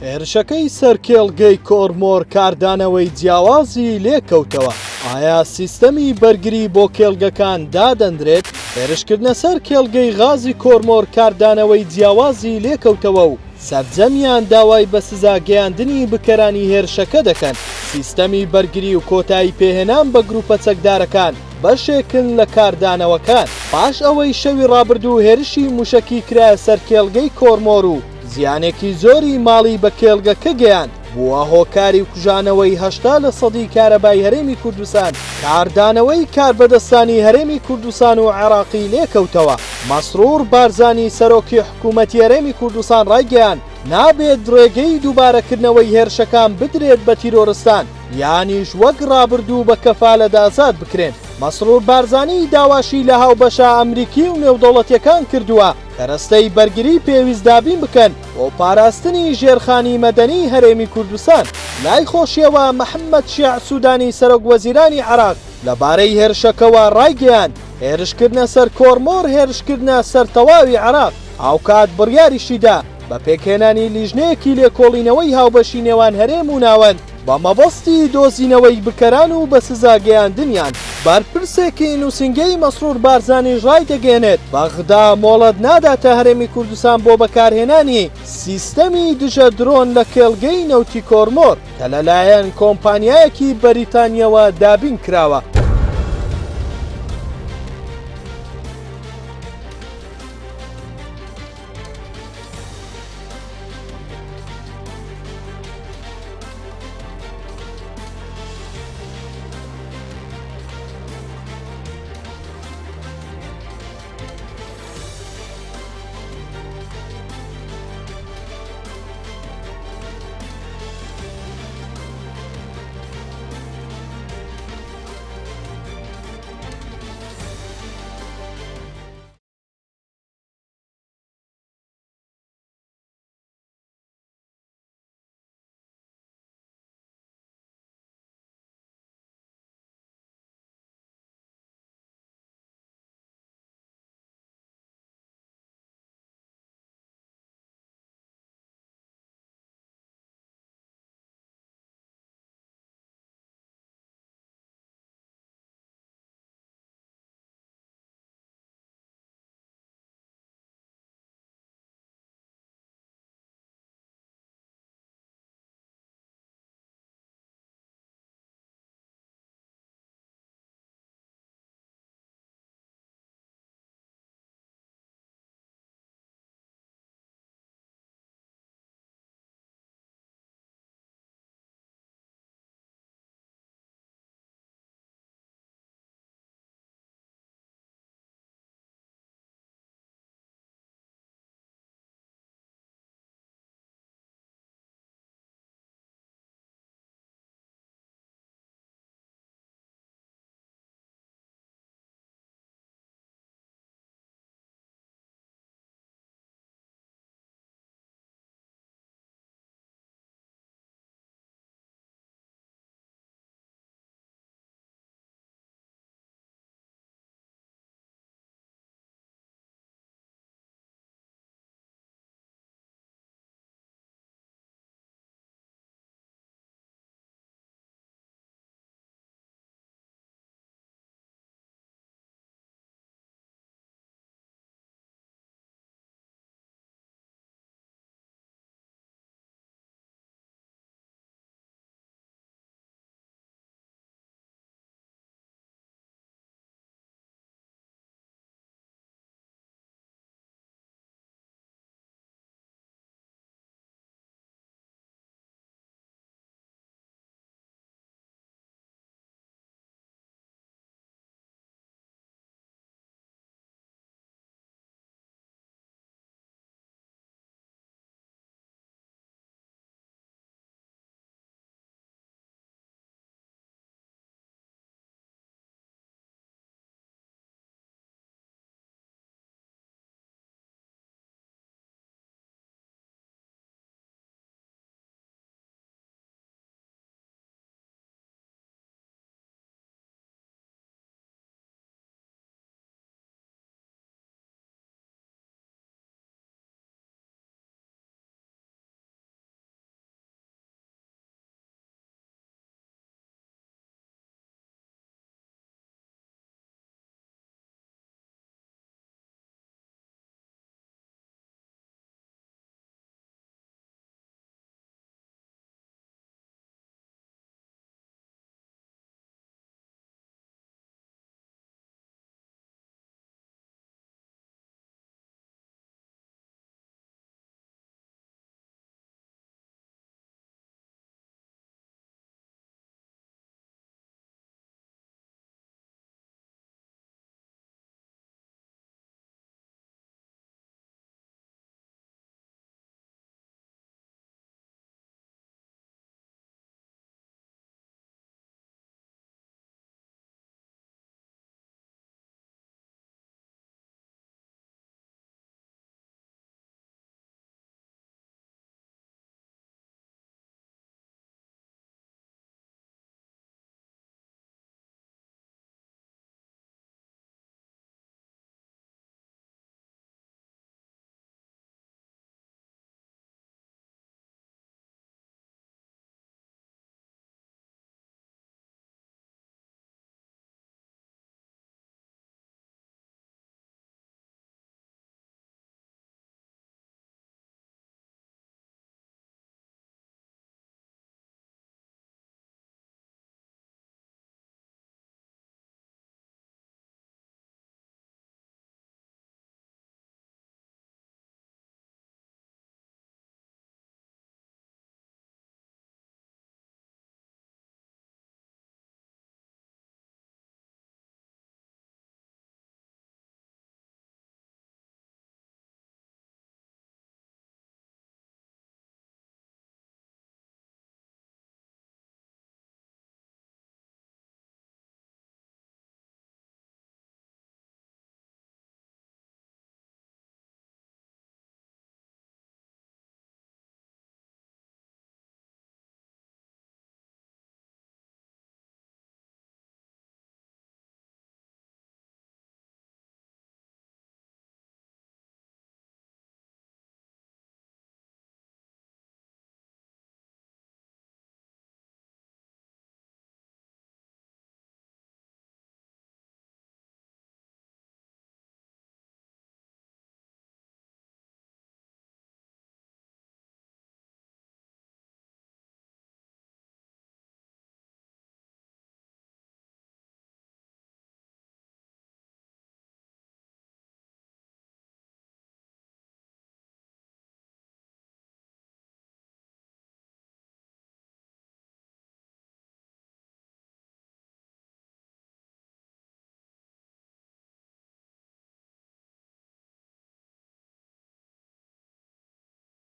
هێرشەکەی سەرکێڵگەی کۆرمۆر کاردانەوەی جیاوازی لێکەوتەوە. ئایا سیستەمی بەرگری بۆ کێڵگەکان دادەندرێت؟ هێرشکردنە سەر کێڵگەی غازی کۆرمۆر کاردانەوەی جیاوازی لێکەوتەوە و سەرجەمیان داوای بە سزاگەیاندنی بکەرانی هێرشەکە دەکەن. سیستەمی بەرگری و کۆتایی پێهێنان بە گروپە چەکدارەکان بەشێکن لە کاردانەوەکان. پاش ئەوەی شەوی ڕابردوو هێرشی موشەکی کرایە سەر کێڵگەی کۆرمۆر و زیانێکی زۆری ماڵی بە کێڵگەکە گەیاند، بووە هۆکاری و کوژانەوەی 80% کارەبای هەرێمی کوردستان. کاردانەوەی کاربەدەستانی هەرێمی کوردستان و عێراقی لێکەوتەوە. مەسرور بارزانی سەرۆکی حکوومەتی هەرێمی کوردستان ڕایگەیاند نابێت ڕێگەی دووبارەکردنەوەی هێرشەکان بدرێت بە تیرۆرستان، یانیش وەک ڕابردوو بە کەفالەت ئازاد بکرێن. مەسرور بارزانی داواشی لە هاوبەشە ئەمریکی و نێودەوڵەتیەکان کردووە کە ڕستەی بەرگری پێویستدابین بکەن بۆ پاراستنی ژێرخانی مەدەنی هەرێمی کوردستان. لای خۆشیەوە محەممەد شیع سوودانی سەرۆک وەزیرانی عێراق لەبارەی هێرشەکەوە ڕایگەیاند هێرشکردنە سەر کۆرمۆر هێرشکردنە سەر تەواوی عێراق هاوکات بڕیاریشیدا بە پێکهێنانی لیژنەیەکی لێکۆڵینەوەی هاوبەشی نێوان هەرێم و ناوەند بە مەبەستی دۆزینەوەی بکەران و بە سزاگەیاندنیان. بەرپرسێکی نووسنگەی مەسرور بارزانیش ڕای دەگەێنێت بەغدا مۆڵەت ناداتە هەرێمی کوردستان بۆ بەکارهێنانی سیستەمی دژە درۆن لە کێڵگەی نەوتی کۆرمۆر کە لەلایەن کۆمپانیایەکی بەریتانیەوە دابین کراوە.